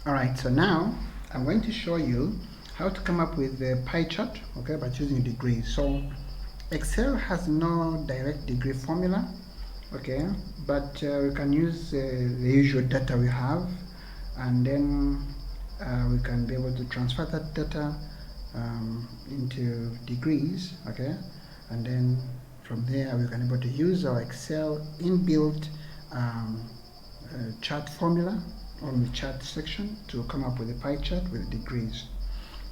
Alright, so now I'm going to show you how to come up with the pie chart, okay, by choosing degrees. So Excel has no direct degree formula, okay, but we can use the usual data we have, and then we can be able to transfer that data into degrees, okay, and then from there we can be able to use our Excel inbuilt chart formula on the chart section to come up with a pie chart with degrees.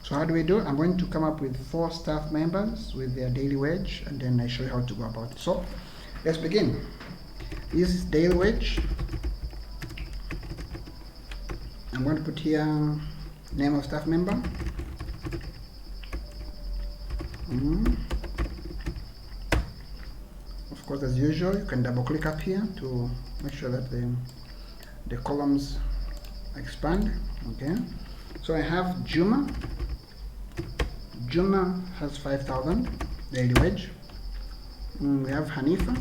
So how do we do it? I'm going to come up with 4 staff members with their daily wage, and then I show you how to go about it. So let's begin. This is daily wage. I'm going to put here name of staff member. Of course, as usual, you can double click up here to make sure that the columns expand. Okay, so I have Juma. Juma has 5,000 daily wage. We have Hanifa.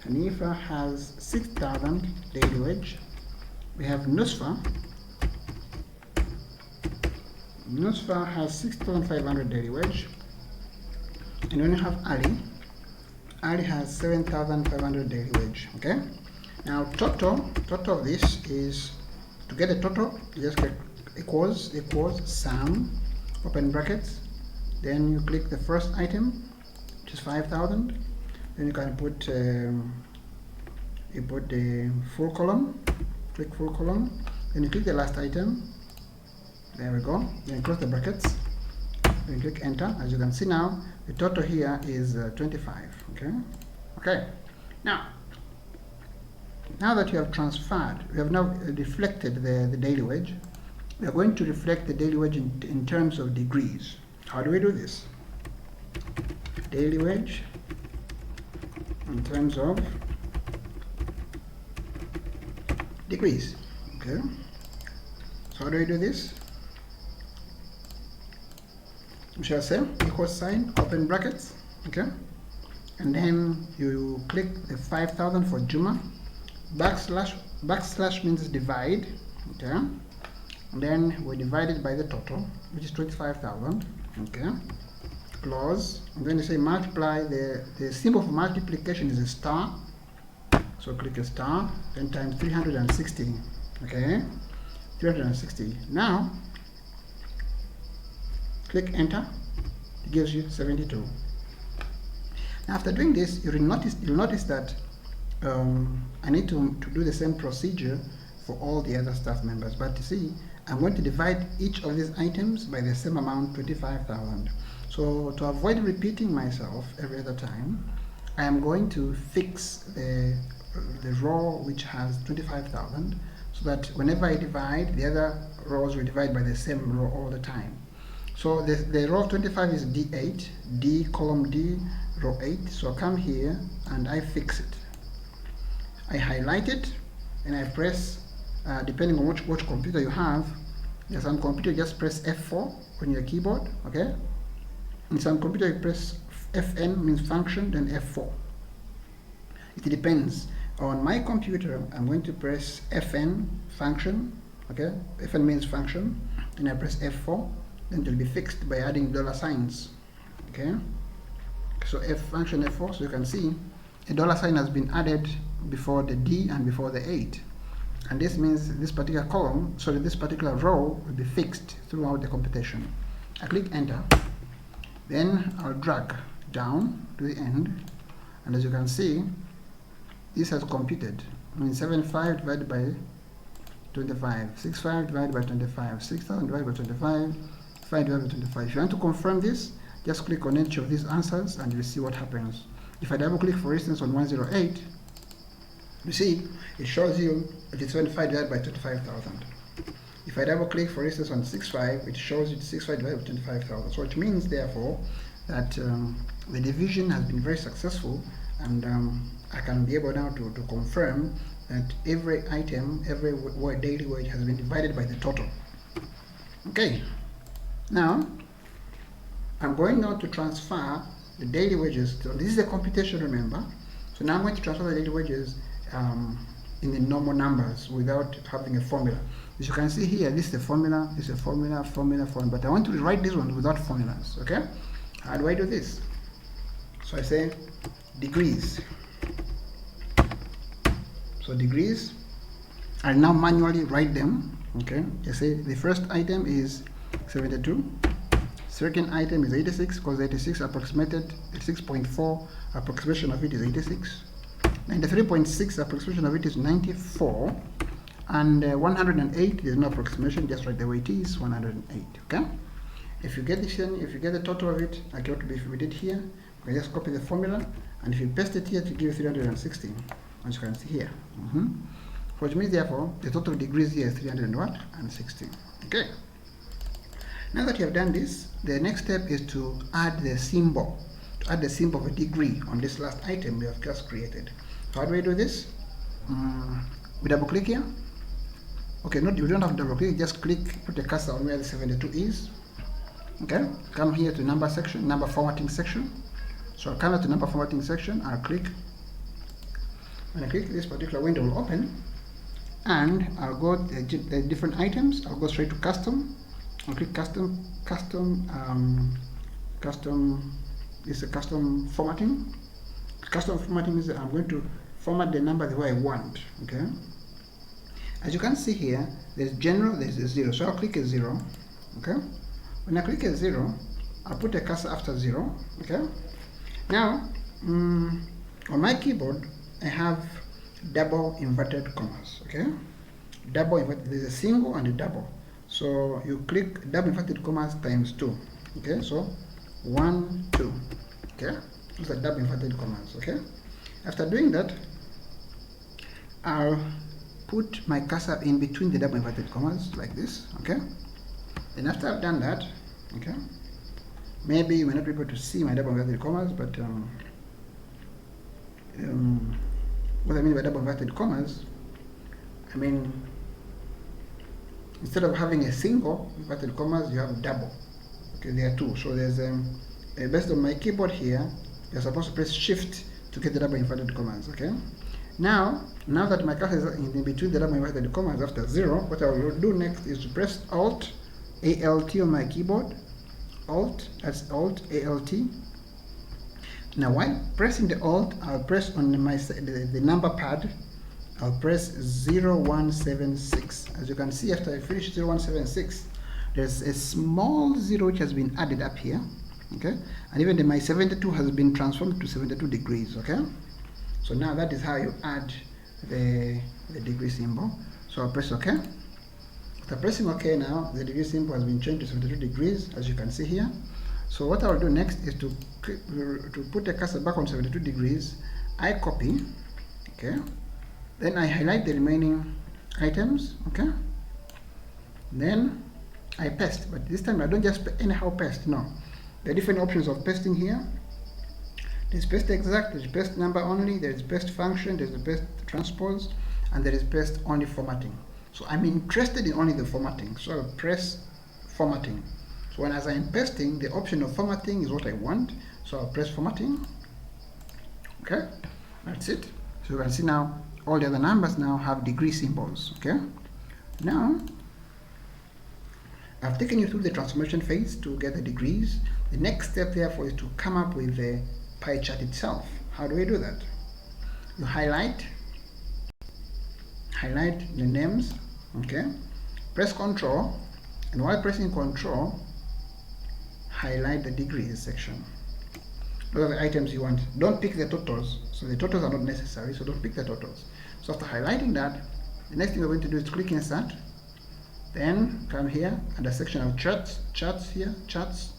Hanifa has 6,000 daily wage. We have Nusfa. Nusfa has 6,500 daily wage. And then we have Ali. Ali has 7,500 daily wage. Okay. Now total of this is, to get the total, you just get equals sum, open brackets, then you click the first item, which is 5,000, then you can put the full column, click full column, then you click the last item, there we go, then you close the brackets, then you click enter. As you can see now, the total here is 25. Okay, now that you have transferred, we have now reflected the daily wage. We are going to reflect the daily wage in terms of degrees. How do we do this? Daily wage in terms of degrees. Okay. So how do we do this? We shall say equal sign, open brackets. Okay. And then you click the 5,000 for Juma. Backslash means divide. Okay. And then we divide it by the total, which is 25,000. Okay. Close. And then you say multiply. The symbol for multiplication is a star. So click a star. Then times 360. Okay. 360. Now click enter. It gives you 72. Now after doing this, you'll notice that I need to do the same procedure for all the other staff members. But you see, I'm going to divide each of these items by the same amount, 25,000. So to avoid repeating myself every other time, I am going to fix the row which has 25,000, so that whenever I divide, the other rows will divide by the same row all the time. So the row 25 is D8, D column D, row 8. So I come here and I fix it. I highlight it and I press, depending on which computer you have. In some computer, just press F4 on your keyboard, okay? In some computer, you press Fn, means function, then F4. It depends. On my computer, I'm going to press Fn, function, okay? Fn means function, then I press F4, then it will be fixed by adding $signs, okay? So F function F4, so you can see a $sign has been added before the D and before the 8. And this means this particular column, sorry, this particular row will be fixed throughout the computation. I click enter, then I'll drag down to the end, and as you can see, this has computed. I mean 75 divided by 25, 65 divided by 25, 6,000 divided by 25, 5 divided by 25. If you want to confirm this, just click on each of these answers and you'll see what happens. If I double click, for instance, on 108, you see, it shows you that it's 25 divided by 25,000. If I double click, for instance, on 65, it shows you 65 divided by 25,000. So it means, therefore, that the division has been very successful, and I can be able now to confirm that every item, every daily wage has been divided by the total. Okay. Now, I'm going now to transfer the daily wages. So this is a computation, remember. So now I'm going to transfer the daily wages in the normal numbers without having a formula. As you can see here, this is the formula, this is a formula, but I want to write this one without formulas, okay? How do I do this? So I say degrees. So degrees, I now manually write them, okay? I say the first item is 72, second item is 86, because 86 approximated, 86.4 approximation of it is 86. 93.6 approximation of it is 94, and 108 is no approximation, just write the way it is, 108. Okay. If you get this, if you get the total of it, like what if we did here, we just copy the formula, and if you paste it here, to give 316, as you can see here. Which means therefore the total degrees here is 316. Okay. Now that you have done this, the next step is to add the symbol. To add the symbol of a degree on this last item we have just created. How do we do this? We double click here. Okay, no, you don't have to double click, just click, put the cursor on where the 72 is. Okay, come here to number section, number formatting section. So I'll come here to number formatting section, I'll click. When I click, this particular window will open, and I'll go to the different items. I'll go straight to custom. I'll click custom, this is a custom formatting. Custom formatting is I'm going to format the number the way I want. Okay. As you can see here, there's general, there's a 0. So I'll click a 0. Okay. When I click a 0, I'll put a cursor after 0. Okay. Now, on my keyboard, I have double inverted commas. Okay. Double inverted. There's a single and a double. So you click double inverted commas times 2. Okay. So 1, 2. Okay. Those are double inverted commas. Okay. After doing that, I'll put my cursor in between the double inverted commas like this. Okay. Then after I've done that, okay, maybe you may not be able to see my double inverted commas, but what I mean by double inverted commas, I mean instead of having a single inverted commas, you have double. Okay, there are two. So there's based on my keyboard here, you're supposed to press shift to get the double inverted commas. Okay. Now that my cursor is in between the double inverted commas after 0, what I will do next is to press Alt, ALT on my keyboard. Alt, that's Alt, ALT. Now while pressing the Alt, I'll press on the number pad, I'll press 0176. As you can see, after I finish 0176, there's a small 0 which has been added up here. Okay, and even my 72 has been transformed to 72 degrees. Okay, so now that is how you add the degree symbol. So I'll press OK. After pressing OK, now the degree symbol has been changed to 72 degrees, as you can see here. So what I'll do next is to put the cursor back on 72 degrees. I copy, okay, then I highlight the remaining items, okay, then I paste, but this time I don't just anyhow paste, no. There are different options of pasting here. There's paste exact, there's paste number only, there's paste function, there's the paste transpose, and there is paste only formatting. So I'm interested in only the formatting, so I'll press formatting. So when as I'm pasting, the option of formatting is what I want, so I'll press formatting. Okay, that's it. So you can see now all the other numbers now have degree symbols. Okay, now I've taken you through the transformation phase to get the degrees. The next step therefore is to come up with the pie chart itself. How do we do that? You highlight the names, okay, press Ctrl, and while pressing Ctrl, highlight the degrees section. Those are the items you want. Don't pick the totals, so the totals are not necessary, so don't pick the totals. So after highlighting that, the next thing we're going to do is click Insert, then come here and the section of charts here, charts,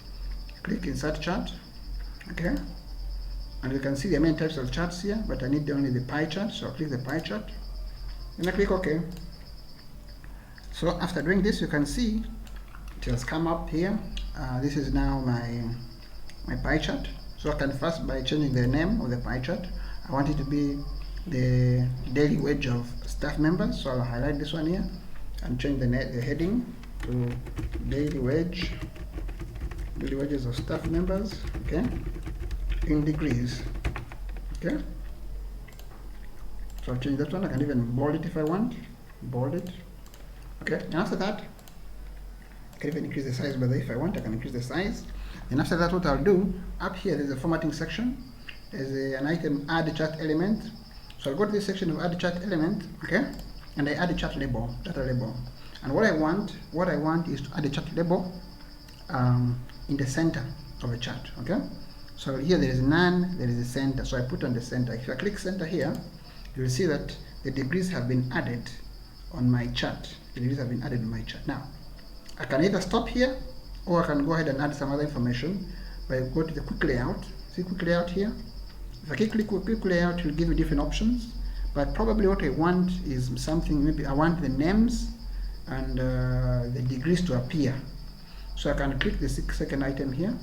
click Insert Chart, okay, and you can see the main types of charts here, but I need only the pie chart, so I'll click the pie chart, and I click OK. So after doing this, you can see it has come up here. This is now my pie chart. So I can first, by changing the name of the pie chart, I want it to be the daily wage of staff members, so I'll highlight this one here and change the heading to daily wages of staff members, okay, in degrees. Okay, So I'll change that one. I can even bold it if I want. Bold it. Okay, and after that, I can even increase the size by the if I want. I can increase the size. And after that, what I'll do, up here there's a formatting section. There's an item add chart element. So I'll go to this section of add chart element, okay? And I add a chart label, data label. And what I want is to add a chart label in the center of a chart, okay? So here there is none, there is a center. So I put on the center. If I click center here, you will see that the degrees have been added on my chart. The degrees have been added on my chart. Now, I can either stop here, or I can go ahead and add some other information by go to the quick layout. See quick layout here? If I click quick layout, it will give me different options. But probably what I want is something, maybe I want the names and the degrees to appear. So I can click the second item here.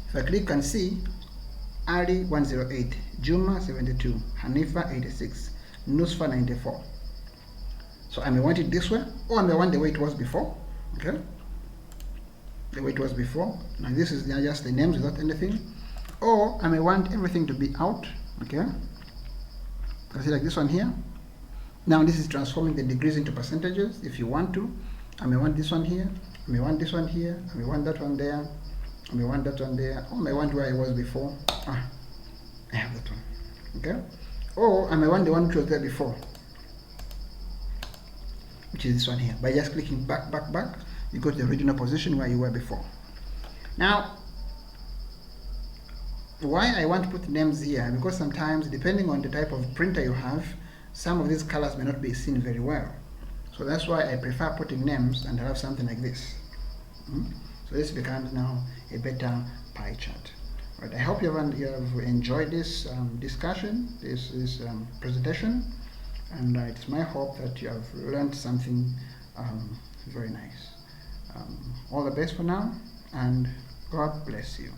If I click and see Ali 108, Juma 72, Hanifa 86, Nusfa 94. So I may want it this way, or I may want the way it was before. Okay? The way it was before. Now this is just the names without anything. Or I may want everything to be out. Okay? I see like this one here. Now this is transforming the degrees into percentages. If you want to, I may want this one here. I may want this one here. I may want that one there. I may want that one there. Or I may want where I was before. Ah, I have that one. Okay? Or I may want the one which was there before, which is this one here. By just clicking back, you go to the original position where you were before. Now, why I want to put names here? Because sometimes, depending on the type of printer you have, some of these colors may not be seen very well. So that's why I prefer putting names and have something like this. So this becomes now a better pie chart. Right, I hope you have enjoyed this discussion, this presentation, and it's my hope that you have learned something very nice. All the best for now, and God bless you.